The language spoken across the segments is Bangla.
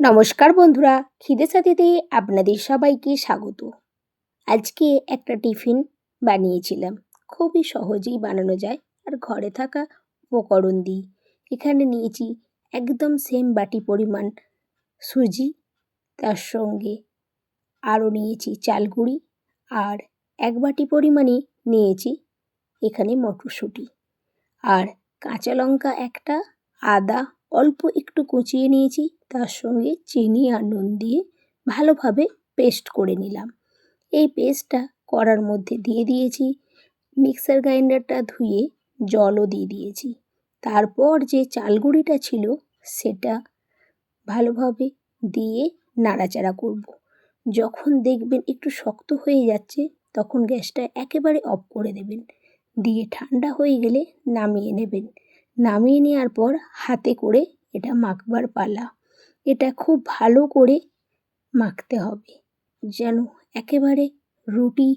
নমস্কার বন্ধুরা, খিদে সাথীতে আপনাদের সবাইকে স্বাগত। আজকে একটা টিফিন বানিয়েছিলাম। খুবই সহজেই বানানো যায় আর ঘরে থাকা উপকরণ দিই। এখানে নিয়েছি একদম সেম বাটি পরিমাণ সুজি, তার সঙ্গে আরও নিয়েছি চাল গুঁড়ি আর 1 বাটি পরিমাণে নিয়েছি এখানে মটরশুঁটি আর কাঁচা লঙ্কা একটা, আদা অল্প একটু কুচিয়ে নিয়েছি, তার সঙ্গে চিনি আর নুন দিয়ে ভালোভাবে পেস্ট করে নিলাম। এই পেস্টটা কড়ার মধ্যে দিয়ে দিয়েছি, মিক্সার গ্রাইন্ডারটা ধুয়ে জলও দিয়ে দিয়েছি। তারপর যে চাল গুঁড়িটা ছিল সেটা ভালোভাবে দিয়ে নাড়াচাড়া করব। যখন দেখবেন একটু শক্ত হয়ে যাচ্ছে তখন গ্যাসটা একেবারে অফ করে দেবেন, দিয়ে ঠান্ডা হয়ে গেলে নামিয়ে নেবেন। নামিয়ে নেওয়ার পর হাতে করে এটা মাখবার পালা। এটা খুব ভালো করে মাখতে হবে, যেন একেবারে রুটি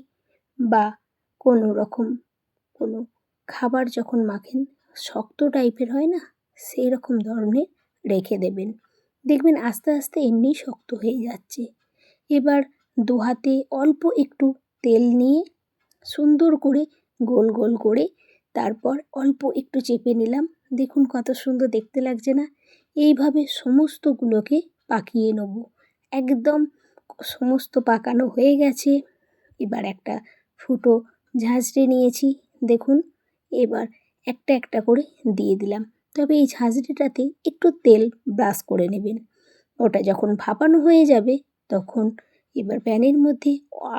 বা কোনো রকম কোনো খাবার যখন মাখেন শক্ত টাইপের হয় না, সেই রকম ধরনের রেখে দেবেন। দেখবেন আস্তে আস্তে এমনিই শক্ত হয়ে যাচ্ছে। এবার দু হাতে অল্প একটু তেল নিয়ে সুন্দর করে গোল গোল করে তারপর অল্প একটু চেপে নিলাম। দেখুন কত সুন্দর দেখতে লাগছে না? এইভাবে সমস্তগুলোকে পাকিয়ে নেব। একদম সমস্ত পাকানো হয়ে গেছে। এবার একটা ফুটো ঝাঁঝরি নিয়েছি, দেখুন। এবার একটা একটা করে দিয়ে দিলাম, তবে এই ঝাঁঝরিটাতে একটু তেল ব্রাশ করে নেবেন। ওটা যখন ভাপানো হয়ে যাবে তখন এবার প্যানের মধ্যে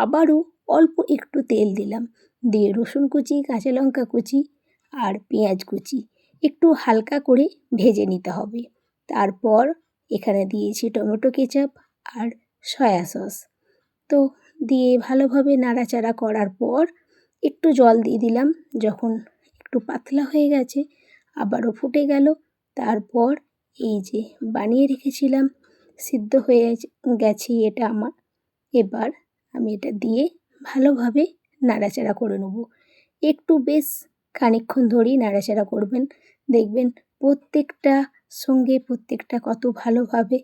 আবারও অল্প একটু তেল দিলাম, দিয়ে রসুন কুচি, কাঁচা লঙ্কা কুচি আর পেঁয়াজ কুচি একটু হালকা করে ভেজে নিতে হবে। তারপর এখানে দিয়েছি টমেটো কেচাপ আর সয়া সস। তো দিয়ে ভালোভাবে নাড়াচাড়া করার পর একটু জল দিয়ে দিলাম। যখন একটু পাতলা হয়ে গেছে আবারও ফুটে গেল। তারপর এই যে বানিয়ে রেখেছিলাম, সিদ্ধ হয়ে গেছে এটা আমার। এবার আমি এটা দিয়ে ভালোভাবে নাড়াচাড়া করে নেব। একটু বেশ খানিকক্ষণ ধরেই নাড়াচাড়া করবেন, দেখবেন প্রত্যেকটা সঙ্গে প্রত্যেকটা কত ভালোভাবে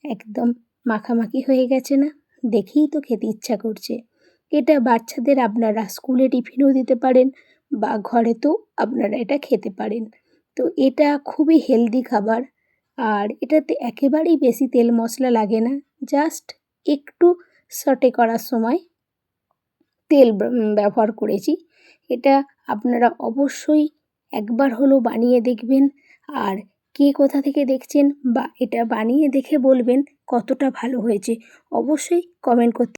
একদম মাখামাখি হয়ে গেছে না? দেখেই তো খেতে ইচ্ছা করছে। এটা বাচ্চাদের আপনারা স্কুলে টিফিনেও দিতে পারেন বা ঘরেতেও আপনারা এটা খেতে পারেন। তো এটা খুবই হেলদি খাবার, আর এটাতে একেবারেই বেশি তেল মশলা লাগে না। জাস্ট একটু সটে করার সময় তেল ব্যবহার করেছি। এটা আপনারা অবশ্যই একবার হলেও বানিয়ে দেখবেন, আর কে কোথা থেকে দেখছেন বা এটা বানিয়ে দেখে বলবেন কতটা ভালো হয়েছে। অবশ্যই কমেন্ট করতে